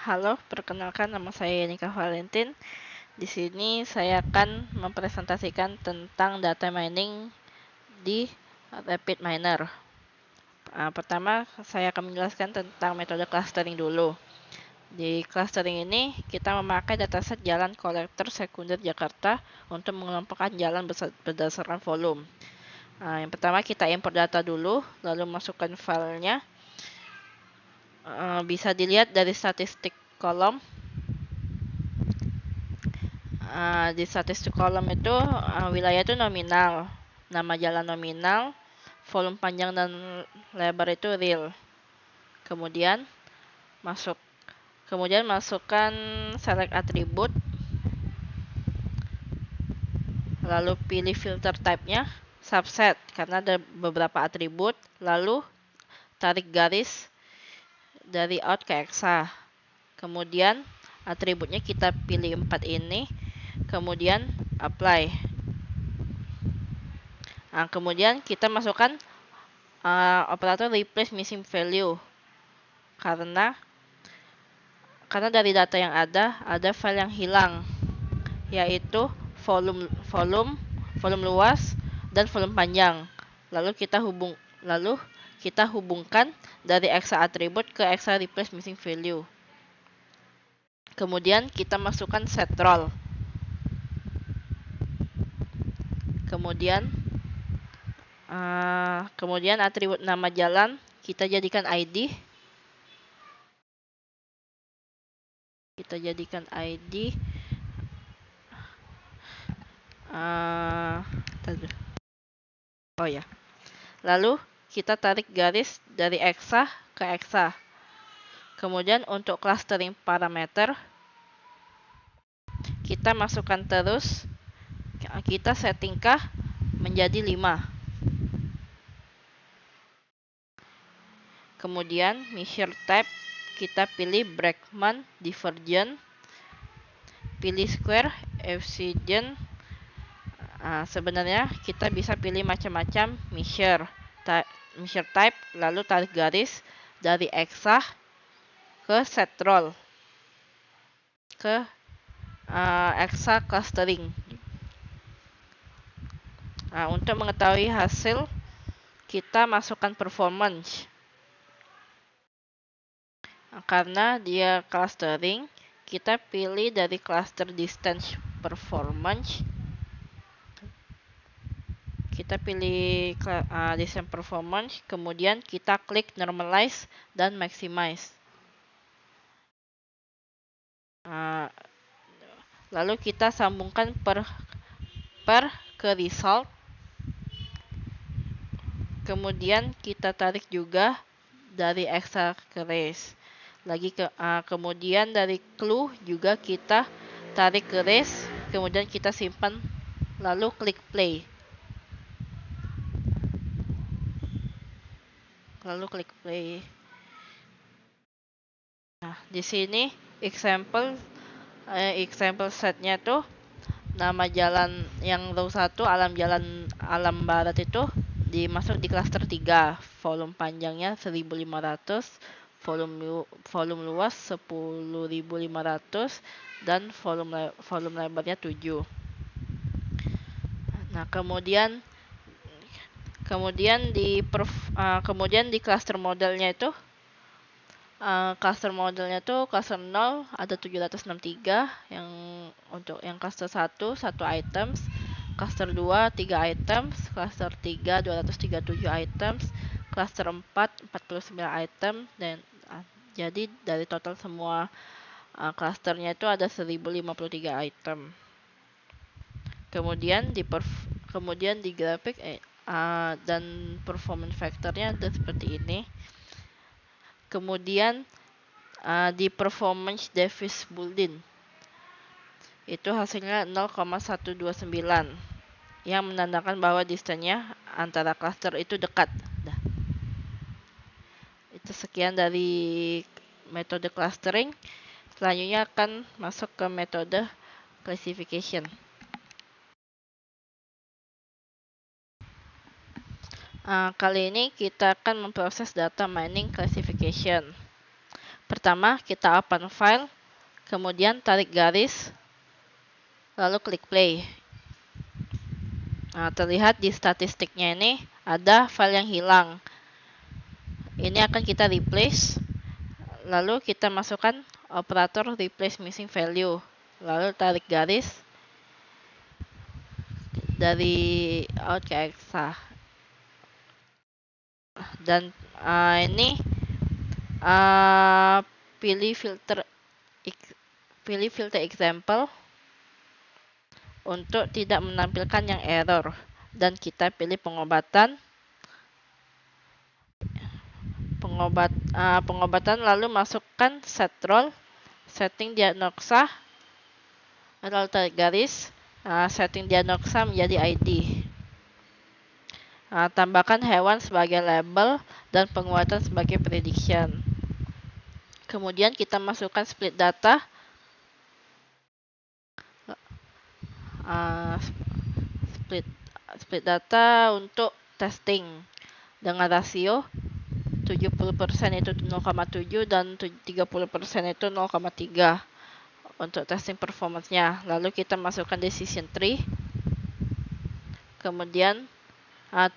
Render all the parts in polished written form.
Halo, perkenalkan nama saya Yanika Valentin. Di sini saya akan mempresentasikan tentang data mining di RapidMiner. Pertama, saya akan menjelaskan tentang metode clustering dulu. Di clustering ini, kita memakai dataset jalan kolektor sekunder Jakarta untuk mengelompokkan jalan berdasarkan volume. Yang pertama, kita import data dulu, lalu masukkan filenya. Bisa dilihat dari statistik kolom. Di statistik kolom itu wilayah itu nominal, nama jalan nominal, volume panjang dan lebar itu real. Kemudian masukkan select atribut, lalu pilih filter type-nya subset karena ada beberapa atribut, lalu tarik garis dari out ke exa. Kemudian atributnya kita pilih 4 ini, kemudian apply. Kemudian kita masukkan operator replace missing value karena dari data yang ada file yang hilang, yaitu volume luas dan volume panjang. Lalu kita hubungkan dari exa atribut ke exa replace missing value. Kemudian kita masukkan set role. Kemudian atribut nama jalan kita jadikan ID. Lalu kita tarik garis dari exa ke exa. Kemudian untuk clustering parameter kita masukkan terus, kita settingkah menjadi 5. Kemudian measure type kita pilih Brakman divergent, pilih square Euclidean. Sebenarnya kita bisa pilih macam-macam measure type, lalu tarik garis dari exa ke set role ke exa clustering. Untuk mengetahui hasil kita masukkan performance. Karena dia clustering, kita pilih dari cluster distance performance. Kita pilih distance performance, kemudian kita klik normalize dan maximize. Lalu kita sambungkan per ke result. Kemudian kita tarik juga dari exa ke race. Kemudian dari clue juga kita tarik ke race, kemudian kita simpan, lalu klik play. Di sini example setnya tuh nama jalan yang row 1 alam barat itu dimasuk di cluster 3, volume panjangnya 1500, volume luas 10.500 dan volume lebarnya 7. Kemudian di cluster modelnya itu cluster 0 ada 763, yang untuk yang cluster 1 items, cluster 2 3 items, cluster 3 237 items, cluster 4 49 item, dan jadi dari total semua clusternya itu ada 1053 item. Kemudian di grafik dan performance factornya ada seperti ini. Kemudian di performance Davis Boolean itu hasilnya 0,129 yang menandakan bahwa distance-nya antara cluster itu dekat. Itu sekian dari metode clustering. Selanjutnya akan masuk ke metode classification. Kali ini kita akan memproses data mining classification. Pertama, kita open file, kemudian tarik garis, lalu klik play. Nah, terlihat di statistiknya ini ada file yang hilang. Ini akan kita replace, lalu kita masukkan operator replace missing value, lalu tarik garis dari out ke exa. Dan ini pilih filter example untuk tidak menampilkan yang error, dan kita pilih pengobatan lalu masukkan set role, setting diagnosa, lalu tarik garis, setting diagnosa menjadi ID. Tambahkan hewan sebagai label dan penguatan sebagai prediction. Kemudian kita masukkan split data, split data untuk testing dengan rasio 70% itu 0,7 dan 30% itu 0,3 untuk testing performance-nya. Lalu kita masukkan decision tree, kemudian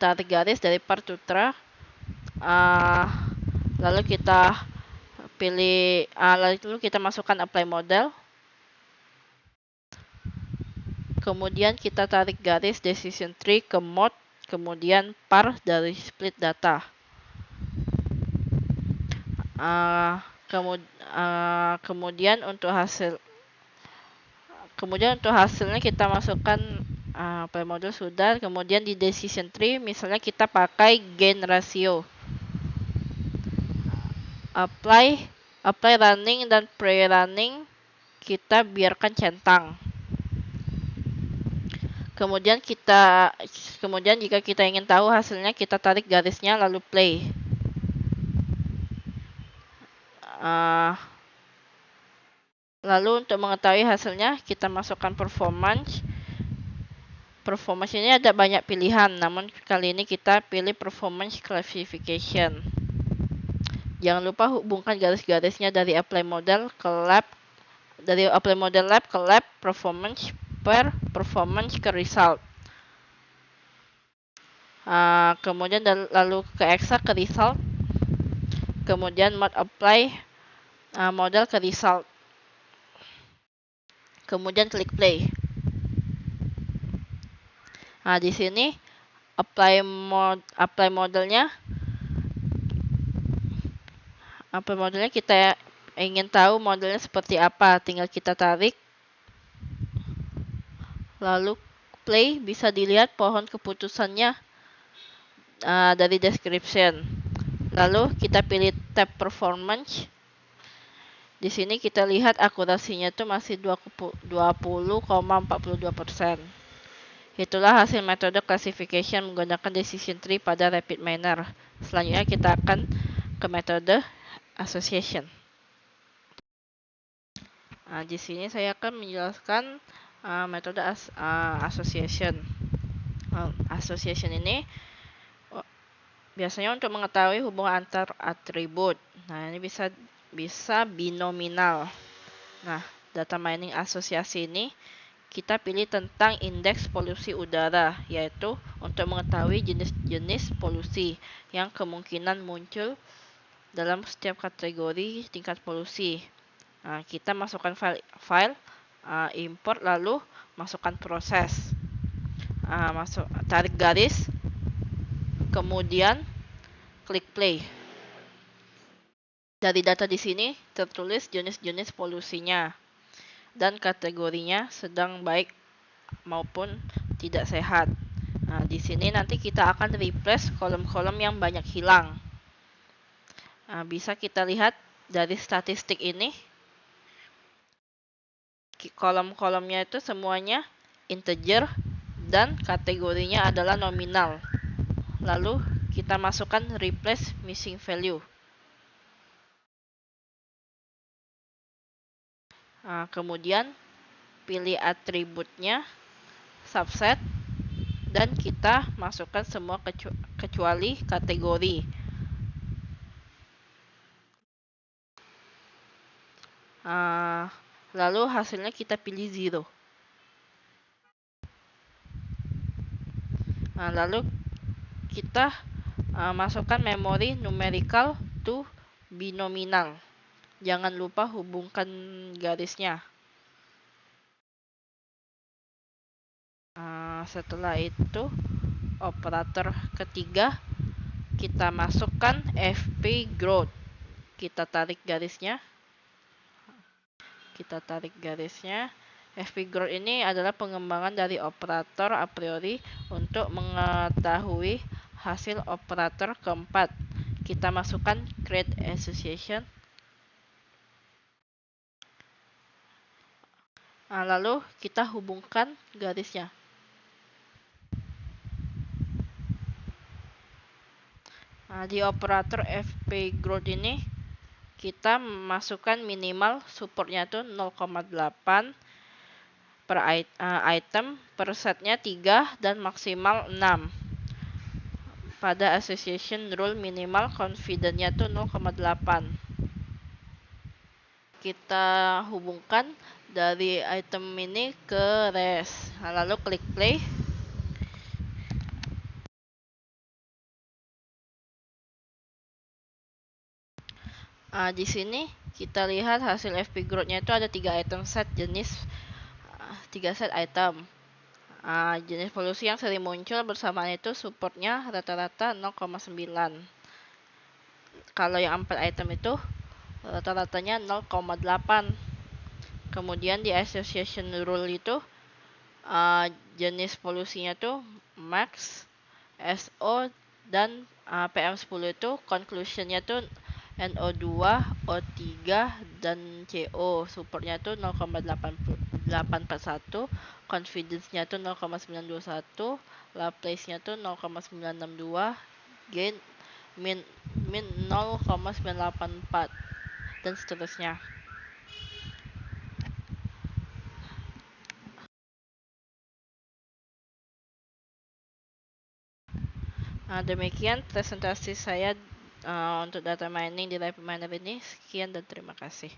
tarik garis dari part to track, lalu kita pilih, lalu kita masukkan apply model, kemudian kita tarik garis decision tree ke mode, kemudian par dari split data. Kemudian untuk hasilnya kita masukkan apply model sudah. Kemudian di decision tree misalnya kita pakai gain ratio, apply running dan pre-running kita biarkan centang. Kemudian jika kita ingin tahu hasilnya, kita tarik garisnya lalu play. Lalu untuk mengetahui hasilnya, kita masukkan performance. Performance ini ada banyak pilihan, namun kali ini kita pilih performance classification. Jangan lupa hubungkan garis-garisnya dari apply model ke lab, performance per performance ke result. Kemudian lalu ke exa ke result, kemudian mode apply model ke result, kemudian klik play. Di sini apply modelnya kita ingin tahu modelnya seperti apa, tinggal kita tarik lalu play. Bisa dilihat pohon keputusannya dari description. Lalu kita pilih tab performance. Di sini kita lihat akurasinya itu masih 20,42%. Itulah hasil metode classification menggunakan decision tree pada RapidMiner. Selanjutnya kita akan ke metode association. Di sini saya akan menjelaskan metode association. Association ini biasanya untuk mengetahui hubungan antar atribut. Nah, ini bisa binominal. Nah, data mining asosiasi ini kita pilih tentang indeks polusi udara, yaitu untuk mengetahui jenis-jenis polusi yang kemungkinan muncul dalam setiap kategori tingkat polusi. Kita masukkan file, import, lalu masukkan proses, tarik garis, kemudian klik play. Dari data di sini tertulis jenis-jenis polusinya dan kategorinya sedang baik maupun tidak sehat. Di sini nanti kita akan replace kolom-kolom yang banyak hilang. Bisa kita lihat dari statistik ini, kolom-kolomnya itu semuanya integer dan kategorinya adalah nominal. Lalu kita masukkan replace missing value. Kemudian pilih atributnya, subset, dan kita masukkan semua kecuali kategori. Lalu hasilnya kita pilih 0. Lalu kita masukkan memori numerical to binominal. Jangan lupa hubungkan garisnya. Setelah itu, operator ketiga kita masukkan FP growth. Kita tarik garisnya. FP growth ini adalah pengembangan dari operator a priori untuk mengetahui hasil operator keempat. Kita masukkan create association. Lalu kita hubungkan garisnya. Di operator FP growth ini kita masukkan minimal supportnya itu 0,8 per item, per setnya 3 dan maksimal 6. Pada association rule minimal confidence-nya itu 0,8. Kita hubungkan dari item ini ke rest. Lalu klik play. Di sini kita lihat hasil FP growth-nya itu ada 3 item set jenis 3 set item. Jenis polusi yang sering muncul bersamaan itu supportnya rata-rata 0,9. Kalau yang 4 item itu rata-ratanya 0,8. Kemudian di association rule itu jenis polusinya itu max, SO dan PM10 itu conclusionnya itu NO2, O3 dan CO. Supportnya itu 0,841, confidence-nya itu 0,921, Laplace-nya itu 0,962, gain min 0,984 dan seterusnya. Demikian presentasi saya untuk data mining di Rapid Miner ini. Sekian dan terima kasih.